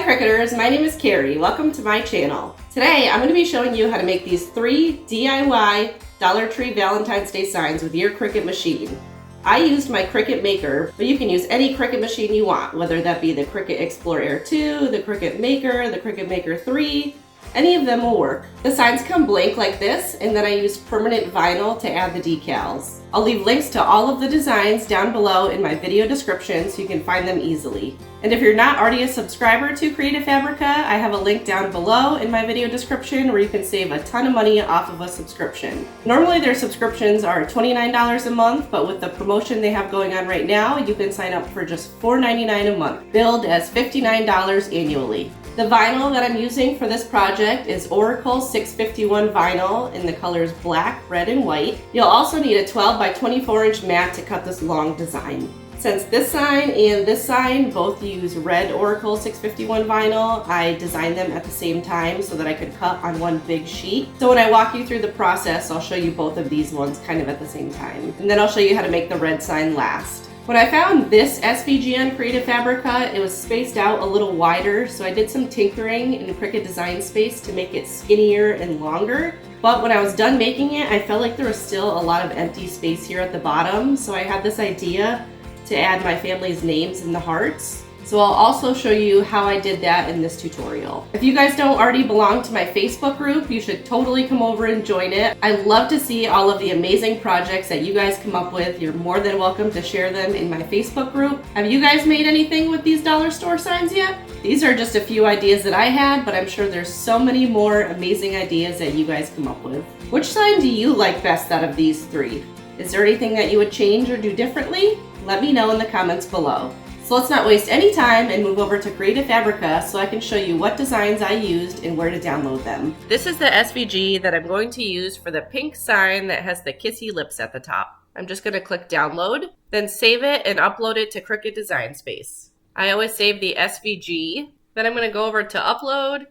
Cricketers, my name is Carrie. Welcome to my channel. Today I'm going to be showing you how to make these 3 DIY Dollar Tree Valentine's Day signs with your Cricut machine. I used my Cricut Maker, but you can use any Cricut machine you want, whether that be the Cricut Explore Air 2, the Cricut Maker, the Cricut Maker3, any of them will work. The signs come blank like this, and then I used permanent vinyl to add the decals. I'll leave links to all of the designs down below in my video description so you can find them easily. And if you're not already a subscriber to Creative Fabrica, I have a link down below in my video description where you can save a ton of money off of a subscription. Normally their subscriptions are $29 a month, but with the promotion they have going on right now, you can sign up for just $4.99 a month, billed as $59 annually. The vinyl that I'm using for this project is Oracle 651 vinyl in the colors black, red, and white. You'll also need a 12 by 24 inch mat to cut this long design. Since this sign and this sign both use red Oracle 651 vinyl, I designed them at the same time so that I could cut on one big sheet. So when I walk you through the process, I'll show you both of these ones kind of at the same time. And then I'll show you how to make the red sign last. When I found this SVG on Creative Fabrica, it was spaced out a little wider, so I did some tinkering in Cricut Design Space to make it skinnier and longer. But when I was done making it, I felt like there was still a lot of empty space here at the bottom, so I had this idea to add my family's names in the hearts. So I'll also show you how I did that in this tutorial. If you guys don't already belong to my Facebook group, you should totally come over and join it. I love to see all of the amazing projects that you guys come up with. You're more than welcome to share them in my Facebook group. Have you guys made anything with these dollar store signs yet? These are just a few ideas that I had, but I'm sure there's so many more amazing ideas that you guys come up with. Which sign do you like best out of these 3? Is there anything that you would change or do differently? Let me know in the comments below. So let's not waste any time and move over to Creative Fabrica so I can show you what designs I used and where to download them. This is the SVG that I'm going to use for the pink sign that has the kissy lips at the top. I'm just going to click download, then save it and upload it to Cricut Design Space. I always save the SVG. Then I'm going to go over to upload,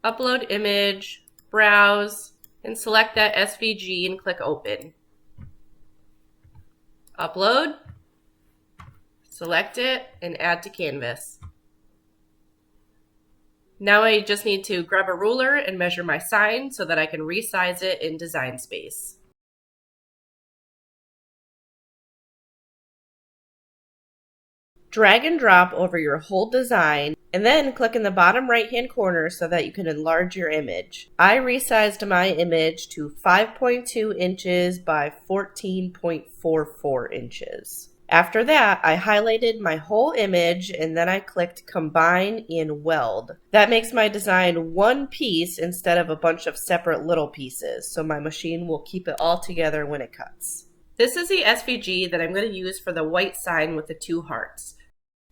upload image, browse, and select that SVG and click open. Upload. Select it and add to canvas. Now I just need to grab a ruler and measure my sign so that I can resize it in Design Space. Drag and drop over your whole design and then click in the bottom right hand corner so that you can enlarge your image. I resized my image to 5.2 inches by 14.44 inches. After that, I highlighted my whole image and then I clicked Combine and Weld. That makes my design one piece instead of a bunch of separate little pieces, so my machine will keep it all together when it cuts. This is the SVG that I'm going to use for the white sign with the 2 hearts.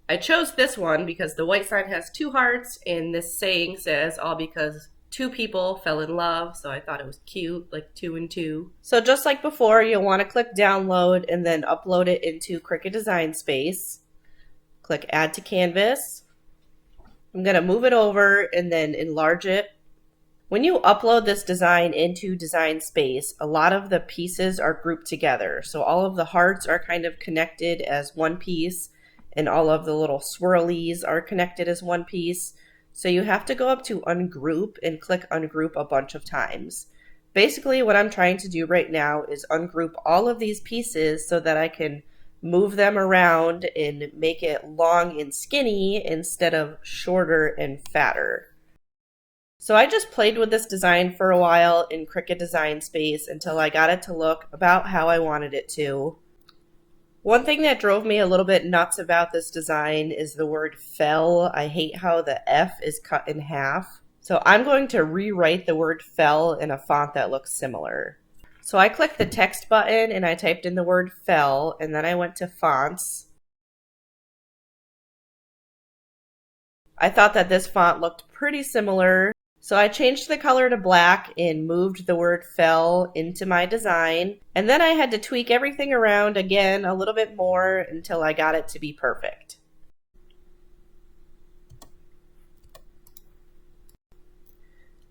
I chose this one because the white sign has 2 hearts and this saying says all because 2 people fell in love, so I thought it was cute, like 2 and 2. So just like before, you'll want to click download and then upload it into Cricut Design Space. Click add to canvas. I'm going to move it over and then enlarge it. When you upload this design into Design Space, a lot of the pieces are grouped together. So all of the hearts are kind of connected as one piece, and all of the little swirlies are connected as one piece. So you have to go up to ungroup and click ungroup a bunch of times. Basically what I'm trying to do right now is ungroup all of these pieces so that I can move them around and make it long and skinny instead of shorter and fatter. So I just played with this design for a while in Cricut Design Space until I got it to look about how I wanted it to. One thing that drove me a little bit nuts about this design is the word fell. I hate how the F is cut in half. So I'm going to rewrite the word fell in a font that looks similar. So I clicked the text button and I typed in the word fell and then I went to fonts. I thought that this font looked pretty similar. So I changed the color to black and moved the word fell into my design. And then I had to tweak everything around again a little bit more until I got it to be perfect.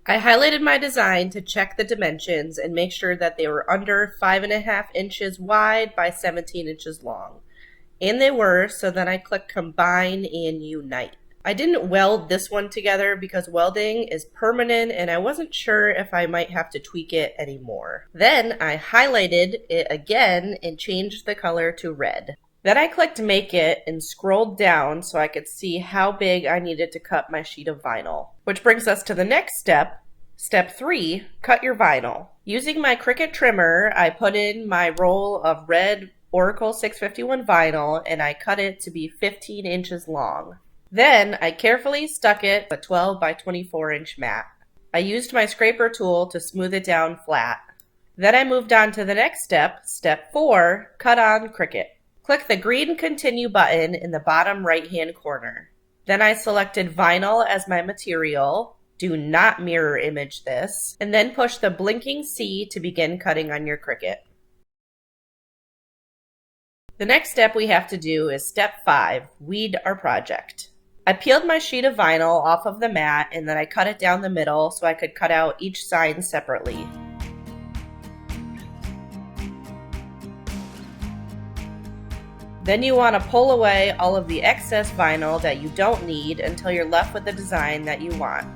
I highlighted my design to check the dimensions and make sure that they were under 5.5 inches wide by 17 inches long. And they were, so then I clicked Combine and Unite. I didn't weld this one together because welding is permanent and I wasn't sure if I might have to tweak it anymore. Then I highlighted it again and changed the color to red. Then I clicked Make It and scrolled down so I could see how big I needed to cut my sheet of vinyl. Which brings us to the next step. Step 3, cut your vinyl. Using my Cricut trimmer, I put in my roll of red Oracle 651 vinyl and I cut it to be 15 inches long. Then I carefully stuck it a 12 by 24 inch mat. I used my scraper tool to smooth it down flat. Then I moved on to the next step, step 4, cut on Cricut. Click the green Continue button in the bottom right-hand corner. Then I selected vinyl as my material. Do not mirror image this. And then push the blinking C to begin cutting on your Cricut. The next step we have to do is step 5, weed our project. I peeled my sheet of vinyl off of the mat and then I cut it down the middle so I could cut out each sign separately. Then you want to pull away all of the excess vinyl that you don't need until you're left with the design that you want.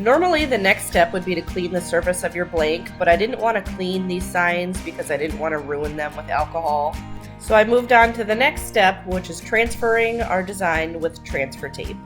Normally the next step would be to clean the surface of your blank, but I didn't want to clean these signs because I didn't want to ruin them with alcohol. So I moved on to the next step, which is transferring our design with transfer tape.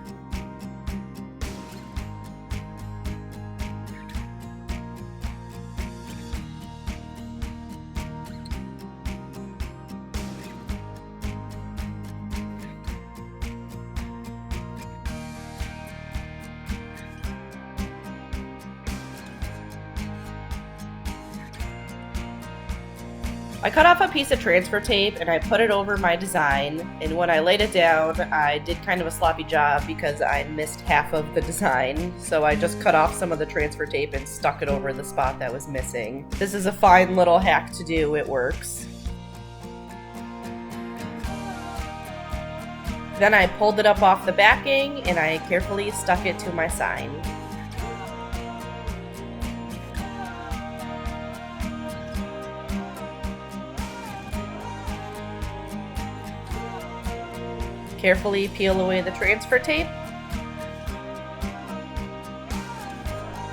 I cut off a piece of transfer tape and I put it over my design, and when I laid it down I did kind of a sloppy job because I missed half of the design, so I just cut off some of the transfer tape and stuck it over the spot that was missing. This is a fine little hack to do, it works. Then I pulled it up off the backing and I carefully stuck it to my sign. Carefully peel away the transfer tape.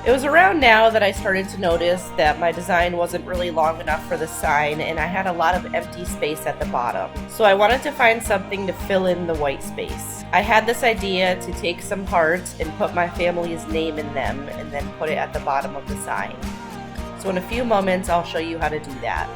It was around now that I started to notice that my design wasn't really long enough for the sign and I had a lot of empty space at the bottom. So I wanted to find something to fill in the white space. I had this idea to take some hearts and put my family's name in them and then put it at the bottom of the sign. So in a few moments I'll show you how to do that.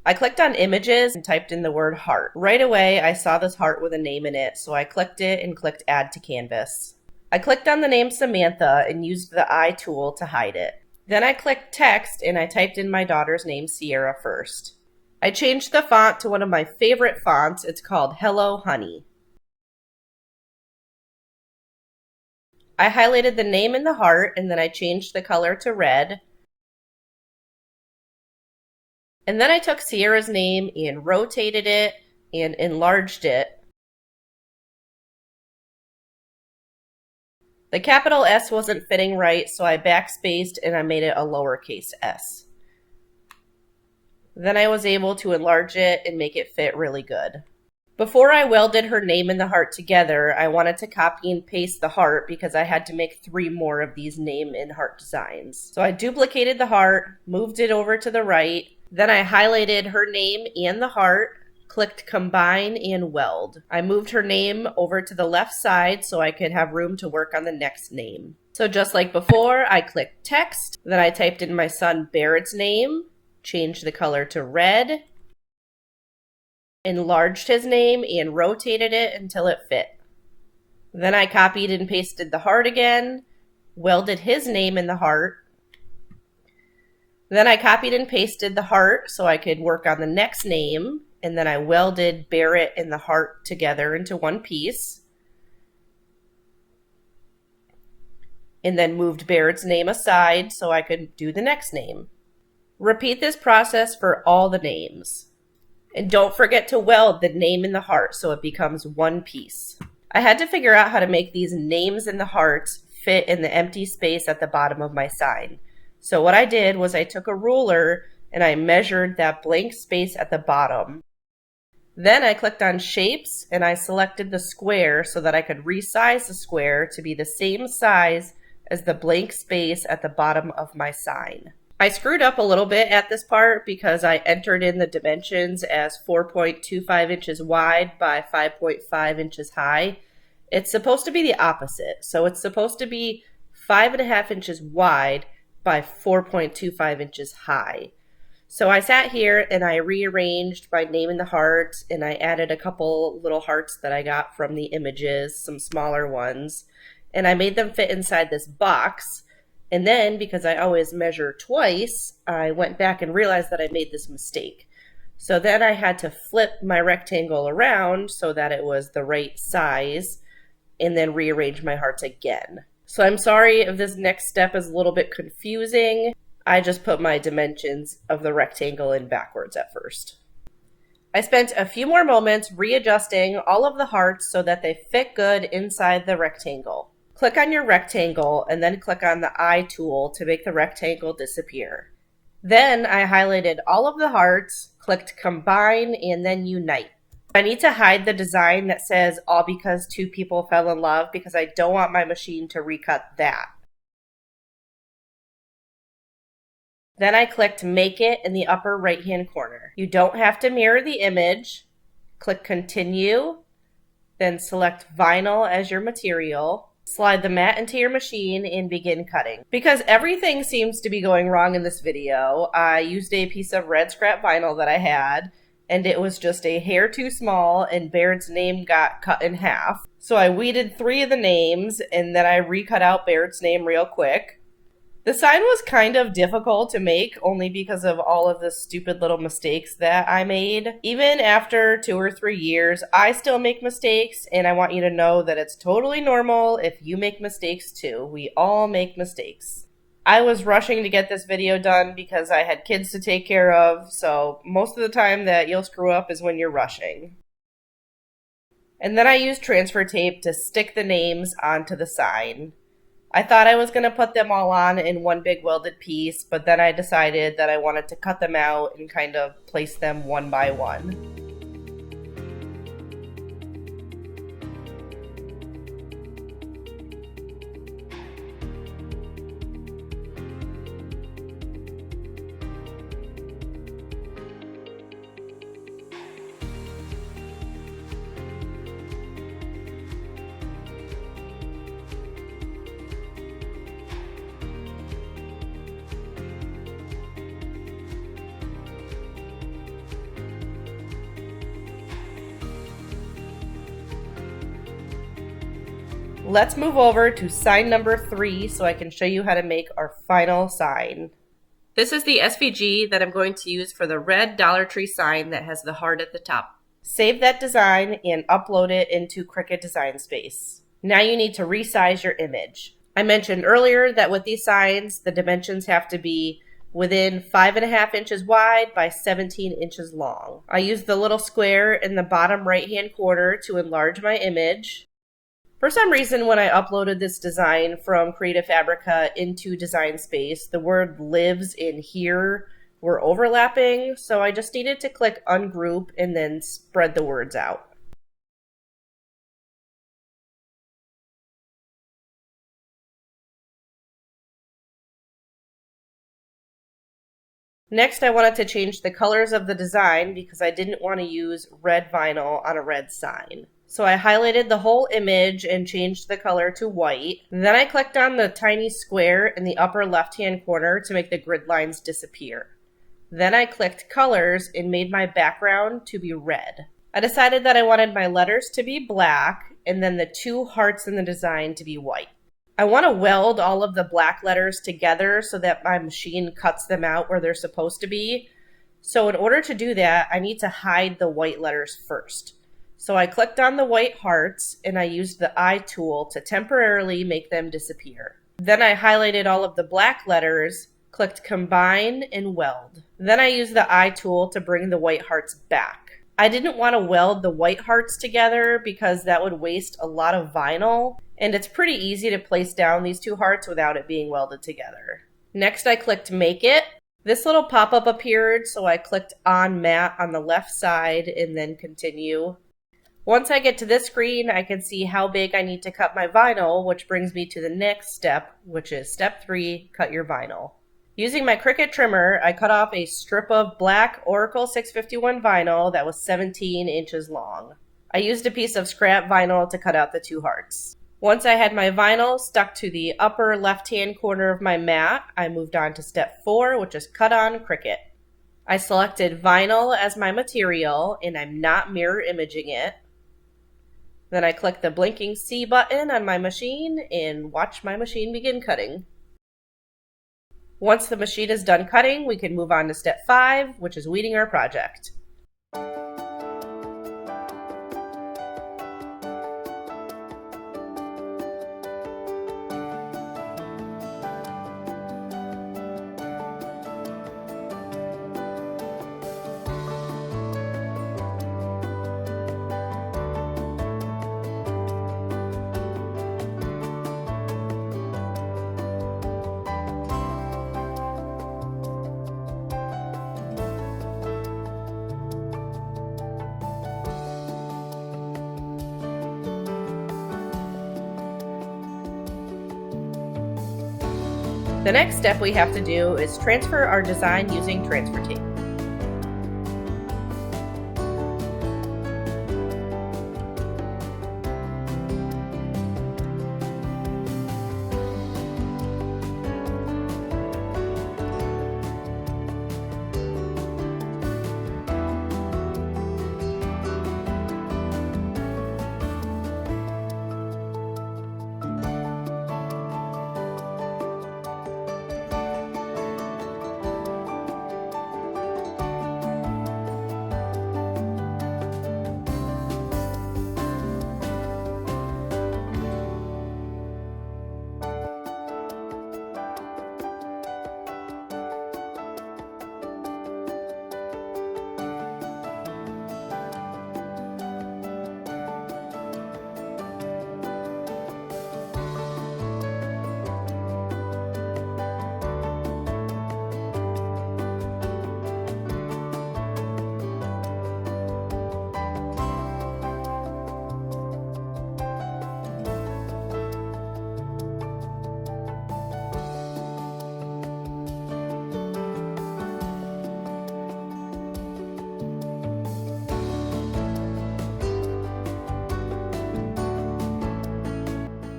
I clicked on images and typed in the word heart. Right away, I saw this heart with a name in it, so I clicked it and clicked add to canvas. I clicked on the name Samantha and used the I tool to hide it. Then I clicked text and I typed in my daughter's name Sierra first. I changed the font to one of my favorite fonts. It's called Hello Honey. I highlighted the name in the heart and then I changed the color to red. And then I took Sierra's name and rotated it and enlarged it. The capital S wasn't fitting right, so I backspaced and I made it a lowercase s. Then I was able to enlarge it and make it fit really good. Before I welded her name and the heart together, I wanted to copy and paste the heart because I had to make 3 more of these name and heart designs. So I duplicated the heart, moved it over to the right, then I highlighted her name and the heart, clicked combine and weld. I moved her name over to the left side so I could have room to work on the next name. So just like before, I clicked text, then I typed in my son Barrett's name, changed the color to red, enlarged his name and rotated it until it fit. Then I copied and pasted the heart again, welded his name in the heart. Then I copied and pasted the heart so I could work on the next name, and then I welded Barrett and the heart together into one piece. And then moved Barrett's name aside so I could do the next name. Repeat this process for all the names. And don't forget to weld the name in the heart so it becomes one piece. I had to figure out how to make these names in the hearts fit in the empty space at the bottom of my sign. So what I did was I took a ruler and I measured that blank space at the bottom. Then I clicked on shapes and I selected the square so that I could resize the square to be the same size as the blank space at the bottom of my sign. I screwed up a little bit at this part because I entered in the dimensions as 4.25 inches wide by 5.5 inches high. It's supposed to be the opposite. So it's supposed to be 5.5 inches wide by 4.25 inches high. So I sat here and I rearranged my name in the hearts and I added a couple little hearts that I got from the images, some smaller ones, and I made them fit inside this box. And then, because I always measure twice, I went back and realized that I made this mistake. So then I had to flip my rectangle around so that it was the right size and then rearrange my hearts again. So I'm sorry if this next step is a little bit confusing. I just put my dimensions of the rectangle in backwards at first. I spent a few more moments readjusting all of the hearts so that they fit good inside the rectangle. Click on your rectangle and then click on the eye tool to make the rectangle disappear. Then I highlighted all of the hearts, clicked combine, and then unite. I need to hide the design that says all because 2 people fell in love because I don't want my machine to recut that. Then I clicked make it in the upper right hand corner. You don't have to mirror the image. Click continue, then select vinyl as your material. Slide the mat into your machine and begin cutting. Because everything seems to be going wrong in this video, I used a piece of red scrap vinyl that I had, and it was just a hair too small, and Barrett's name got cut in half. So I weeded 3 of the names, and then I recut out Barrett's name real quick. The sign was kind of difficult to make only because of all of the stupid little mistakes that I made. Even after 2 or 3 years, I still make mistakes, and I want you to know that it's totally normal if you make mistakes too. We all make mistakes. I was rushing to get this video done because I had kids to take care of, so most of the time that you'll screw up is when you're rushing. And then I used transfer tape to stick the names onto the sign. I thought I was going to put them all on in one big welded piece, but then I decided that I wanted to cut them out and kind of place them one by one. Let's move over to sign number 3 so I can show you how to make our final sign. This is the SVG that I'm going to use for the red Dollar Tree sign that has the heart at the top. Save that design and upload it into Cricut Design Space. Now you need to resize your image. I mentioned earlier that with these signs, the dimensions have to be within 5.5 inches wide by 17 inches long. I used the little square in the bottom right-hand corner to enlarge my image. For some reason, when I uploaded this design from Creative Fabrica into Design Space, the word lives in here were overlapping, so I just needed to click ungroup and then spread the words out. Next, I wanted to change the colors of the design because I didn't want to use red vinyl on a red sign. So I highlighted the whole image and changed the color to white. Then I clicked on the tiny square in the upper left-hand corner to make the grid lines disappear. Then I clicked colors and made my background to be red. I decided that I wanted my letters to be black and then the two hearts in the design to be white. I want to weld all of the black letters together so that my machine cuts them out where they're supposed to be. So in order to do that, I need to hide the white letters first. So I clicked on the white hearts and I used the xTool to temporarily make them disappear. Then I highlighted all of the black letters, clicked combine and weld. Then I used the xTool to bring the white hearts back. I didn't want to weld the white hearts together because that would waste a lot of vinyl, and it's pretty easy to place down these two hearts without it being welded together. Next, I clicked Make It. This little pop-up appeared, so I clicked on Matte on the left side and then Continue. Once I get to this screen, I can see how big I need to cut my vinyl, which brings me to the next step, which is Step 3, Cut Your Vinyl. Using my Cricut trimmer, I cut off a strip of black Oracle 651 vinyl that was 17 inches long. I used a piece of scrap vinyl to cut out the two hearts. Once I had my vinyl stuck to the upper left-hand corner of my mat, I moved on to Step 4, which is Cut on Cricut. I selected vinyl as my material, and I'm not mirror imaging it. Then I click the blinking C button on my machine and watch my machine begin cutting. Once the machine is done cutting, we can move on to Step 5, which is weeding our project. The next step we have to do is transfer our design using transfer tape.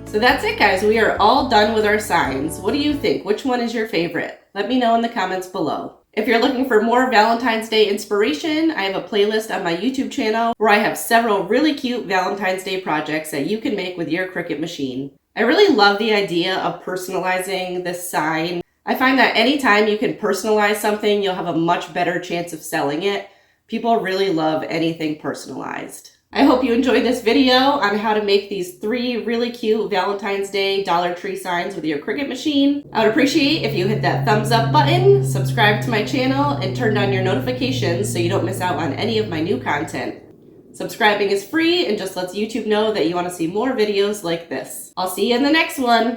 So that's it, guys. We are all done with our signs. What do you think? Which one is your favorite? Let me know in the comments below. If you're looking for more Valentine's Day inspiration, I have a playlist on my YouTube channel where I have several really cute Valentine's Day projects that you can make with your Cricut machine. I really love the idea of personalizing this sign. I find that anytime you can personalize something, you'll have a much better chance of selling it. People really love anything personalized. I hope you enjoyed this video on how to make these 3 really cute Valentine's Day Dollar Tree signs with your Cricut machine. I would appreciate if you hit that thumbs up button, subscribe to my channel, and turn on your notifications so you don't miss out on any of my new content. Subscribing is free and just lets YouTube know that you want to see more videos like this. I'll see you in the next one.